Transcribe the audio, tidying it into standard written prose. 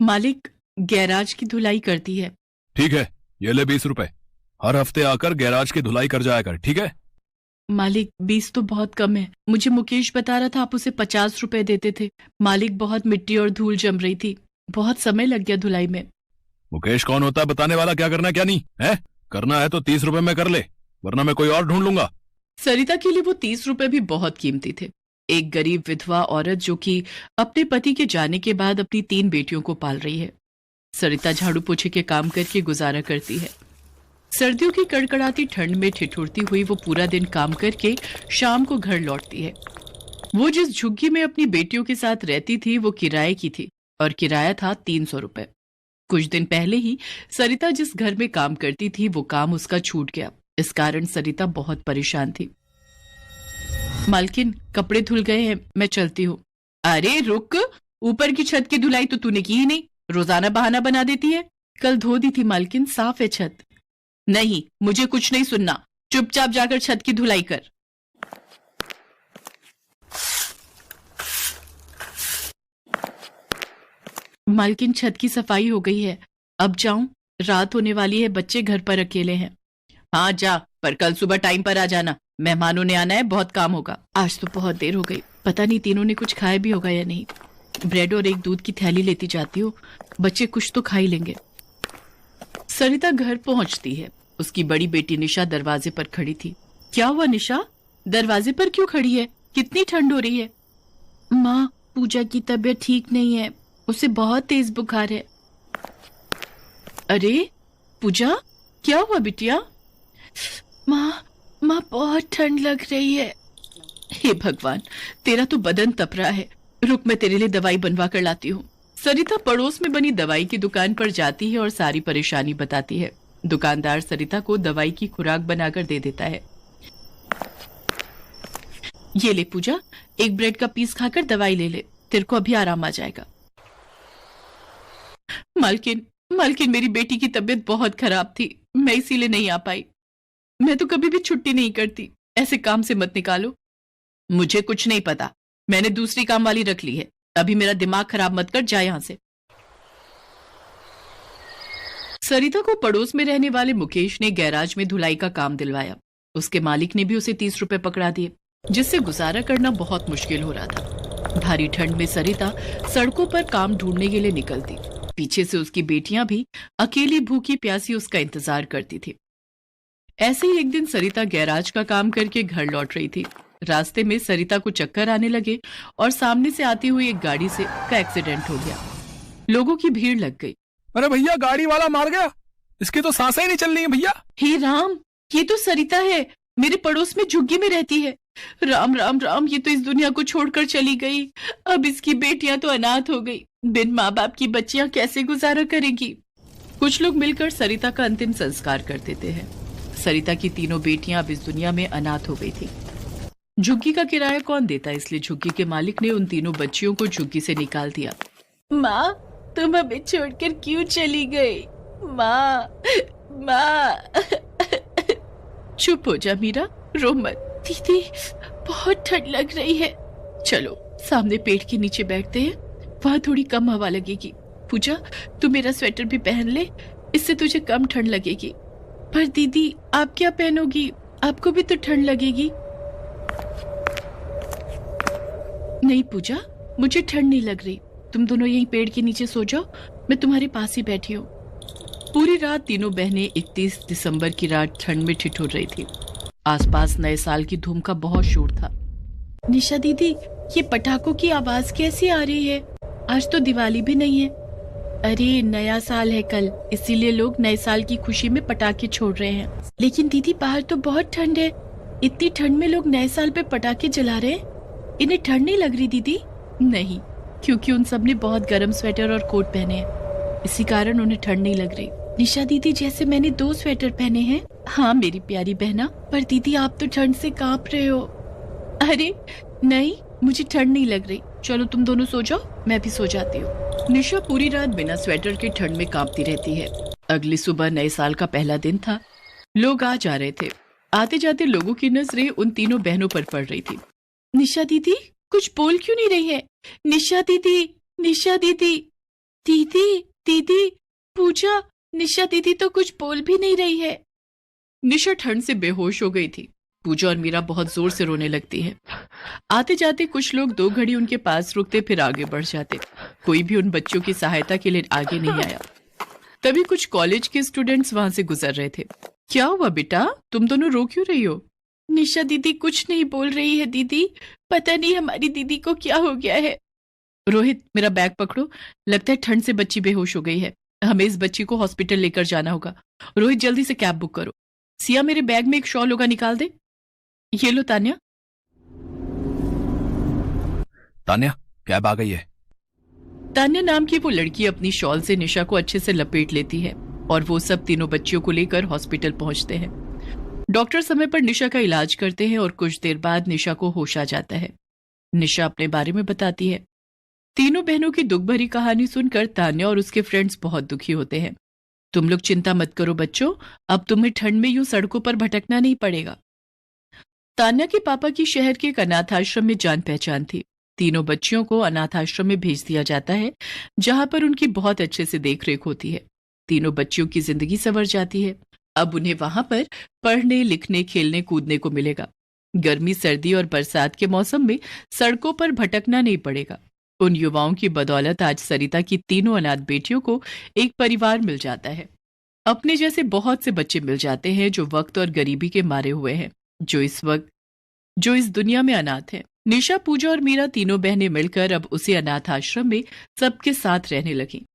मालिक गैराज की धुलाई करती है। ठीक है, ये ले 20 रुपए। हर हफ्ते आकर गैराज की धुलाई कर जाया कर, ठीक है? मालिक 20 तो बहुत कम है। मुझे मुकेश बता रहा था आप उसे 50 रुपए देते थे। मालिक बहुत मिट्टी और धूल जम रही थी, बहुत समय लग गया धुलाई में। मुकेश कौन होता है बताने वाला? क्या करना है क्या नहीं है? करना है तो 30 रुपए में कर ले, वरना मैं कोई और ढूंढ लूंगा। सरिता के लिए वो 30 रुपए भी बहुत कीमती थे। एक गरीब विधवा औरत जो कि अपने पति के जाने के बाद अपनी 3 बेटियों को पाल रही है। सरिता झाड़ू पोछे के काम करके गुजारा करती है। सर्दियों की कड़कड़ाती ठंड में ठिठुरती हुई वो पूरा दिन काम करके शाम को घर लौटती है। वो जिस झुग्गी में अपनी बेटियों के साथ रहती थी वो किराए की थी और किराया था 300 रुपए। कुछ दिन पहले ही सरिता जिस घर में काम करती थी वो काम उसका छूट गया। इस कारण सरिता बहुत परेशान थी। मालकिन, कपड़े धुल गए हैं, मैं चलती हूँ। अरे रुक, ऊपर की छत की धुलाई तो तूने की ही नहीं, रोजाना बहाना बना देती है। कल धो दी थी मालकिन, साफ है छत। नहीं, मुझे कुछ नहीं सुनना, चुपचाप जाकर छत की धुलाई कर। मालकिन, छत की सफाई हो गई है, अब जाऊं? रात होने वाली है, बच्चे घर पर अकेले हैं। हाँ जा, पर कल सुबह टाइम पर आ जाना, मेहमानों ने आना है, बहुत काम होगा। आज तो बहुत देर हो गई, पता नहीं तीनों ने कुछ खाया भी होगा या नहीं। ब्रेड और एक दूध की थैली लेती जाती हूँ, बच्चे कुछ तो खा ही लेंगे। सरिता घर पहुंचती है। उसकी बड़ी बेटी निशा दरवाजे पर खड़ी थी। क्या हुआ निशा, दरवाजे पर क्यों खड़ी है? कितनी ठंड हो रही है? माँ, पूजा की तबीयत ठीक नहीं है, उसे बहुत तेज बुखार है। अरे पूजा, क्या हुआ बिटिया? माँ बहुत ठंड लग रही है। हे भगवान, तेरा तो बदन तप रहा है। रुक, मैं तेरे लिए दवाई बनवा कर लाती हूँ। सरिता पड़ोस में बनी दवाई की दुकान पर जाती है और सारी परेशानी बताती है। दुकानदार सरिता को दवाई की खुराक बनाकर दे देता है। ये ले पूजा, एक ब्रेड का पीस खाकर दवाई ले ले, तेरे को अभी आराम आ जाएगा। मालकिन, मेरी बेटी की तबीयत बहुत खराब थी, मैं इसीलिए नहीं आ पाई। मैं तो कभी भी छुट्टी नहीं करती, ऐसे काम से मत निकालो। मुझे कुछ नहीं पता, मैंने दूसरी काम वाली रख ली है। अभी मेरा दिमाग खराब मत कर, जा यहां से। सरिता को पड़ोस में रहने वाले मुकेश ने गैराज में धुलाई का काम दिलवाया। उसके मालिक ने भी उसे 30 रुपए पकड़ा दिए, जिससे गुजारा करना बहुत मुश्किल हो रहा था। भारी ठंड में सरिता सड़कों पर काम ढूंढने के लिए निकलती। पीछे से उसकी बेटियां भी अकेली भूखी प्यासी उसका इंतजार करती थी। ऐसे ही एक दिन सरिता गैराज का काम करके घर लौट रही थी। रास्ते में सरिता को चक्कर आने लगे और सामने से आती हुई एक गाड़ी का एक्सीडेंट हो गया। लोगों की भीड़ लग गई। अरे भैया, गाड़ी वाला मार गया, इसकी तो सांसें ही नहीं चल रही है भैया। हे राम, ये तो सरिता है, मेरे पड़ोस में झुग्गी में रहती है। राम राम राम, ये तो इस दुनिया को छोड़कर चली गई। अब इसकी बेटियां तो अनाथ हो गई। बिन माँ बाप की बच्चियां कैसे गुजारा करेंगी? कुछ लोग मिलकर सरिता का अंतिम संस्कार कर देते हैं। सरिता की तीनों बेटियां अब इस दुनिया में अनाथ हो गई थी। झुग्गी का किराया कौन देता, इसलिए झुग्गी के मालिक ने उन तीनों बच्चियों को झुग्गी से निकाल दिया। माँ, तुम हमें छोड़कर क्यों चली गई? माँ। चुप हो जा मीरा, रो मत। दीदी, बहुत ठंड लग रही है। चलो सामने पेड़ के नीचे बैठते हैं, वहां थोड़ी कम हवा लगेगी। पूजा, तू मेरा स्वेटर भी पहन ले, इससे तुझे कम ठंड लगेगी। पर दीदी, आप क्या पहनोगी? आपको भी तो ठंड लगेगी। नहीं पूजा, मुझे ठंड नहीं लग रही। तुम दोनों यहीं पेड़ के नीचे सो जाओ, मैं तुम्हारे पास ही बैठी हूँ। पूरी रात तीनों बहनें 31 दिसंबर की रात ठंड में ठिठुर रही थी। आसपास नए साल की धूम का बहुत शोर था। निशा दीदी, ये पटाखों की आवाज कैसी आ रही है? आज तो दिवाली भी नहीं है। अरे नया साल है कल, इसीलिए लोग नए साल की खुशी में पटाखे छोड़ रहे हैं। लेकिन दीदी, बाहर तो बहुत ठंड है। इतनी ठंड में लोग नए साल पे पटाखे जला रहे हैं, इन्हें ठंड नहीं लग रही दीदी? नहीं, क्योंकि उन सब ने बहुत गर्म स्वेटर और कोट पहने हैं, इसी कारण उन्हें ठंड नहीं लग रही। निशा दीदी, जैसे मैंने 2 स्वेटर पहने हैं। हाँ मेरी प्यारी बहना, पर दीदी आप तो ठंड से कांप रहे हो। अरे नहीं, मुझे ठंड नहीं लग रही। चलो तुम दोनों सो जाओ, मैं भी सो जाती हूँ। निशा पूरी रात बिना स्वेटर के ठंड में कांपती रहती है। अगली सुबह नए साल का पहला दिन था। लोग आ जा रहे थे। आते जाते लोगों की नजरें उन तीनों बहनों पर पड़ रही थी। निशा दीदी, कुछ बोल क्यों नहीं रही है? निशा दीदी, निशा दीदी। दीदी, दीदी, पूजा, निशा दीदी तो कुछ बोल भी नहीं रही है। निशा ठंड से बेहोश हो गई थी। पूजा और मीरा बहुत जोर से रोने लगती है। आते जाते कुछ लोग 2 घड़ी उनके पास रुकते, फिर आगे बढ़ जाते। कोई भी उन बच्चों की सहायता के लिए आगे नहीं आया। तभी कुछ कॉलेज के स्टूडेंट्स वहां से गुजर रहे थे। क्या हुआ बेटा, तुम दोनों रो क्यों रही हो? निशा दीदी कुछ नहीं बोल रही है दीदी, पता नहीं हमारी दीदी को क्या हो गया है। रोहित, मेरा बैग पकड़ो, लगता है ठंड से बच्ची बेहोश हो गई है। हमें इस बच्ची को हॉस्पिटल लेकर जाना होगा। रोहित, जल्दी से कैब बुक करो। सिया, मेरे बैग में एक शॉल होगा, निकाल दे। ये लो तान्या। तान्या, कैब आ गई है। तान्या नाम की वो लड़की अपनी शॉल से निशा को अच्छे से लपेट लेती है और वो सब तीनों बच्चियों को लेकर हॉस्पिटल पहुंचते हैं। डॉक्टर समय पर निशा का इलाज करते हैं और कुछ देर बाद निशा को होश आ जाता है। निशा अपने बारे में बताती है। तीनों बहनों की दुख भरी कहानी सुनकर तान्या और उसके फ्रेंड्स बहुत दुखी होते हैं। तुम लोग चिंता मत करो बच्चों, अब तुम्हें ठंड में यूं सड़कों पर भटकना नहीं पड़ेगा। तान्या के पापा की शहर के एक अनाथ आश्रम में जान पहचान थी। तीनों बच्चियों को अनाथ आश्रम में भेज दिया जाता है, जहां पर उनकी बहुत अच्छे से देखरेख होती है। तीनों बच्चियों की जिंदगी संवर जाती है। अब उन्हें वहां पर पढ़ने, लिखने, खेलने, कूदने को मिलेगा। गर्मी, सर्दी और बरसात के मौसम में सड़कों पर भटकना नहीं पड़ेगा। उन युवाओं की बदौलत आज सरिता की तीनों अनाथ बेटियों को एक परिवार मिल जाता है। अपने जैसे बहुत से बच्चे मिल जाते हैं जो वक्त और गरीबी के मारे हुए हैं, जो इस दुनिया में अनाथ है। निशा, पूजा और मीरा तीनों बहनें मिलकर अब उसी अनाथ आश्रम में सबके साथ रहने लगी।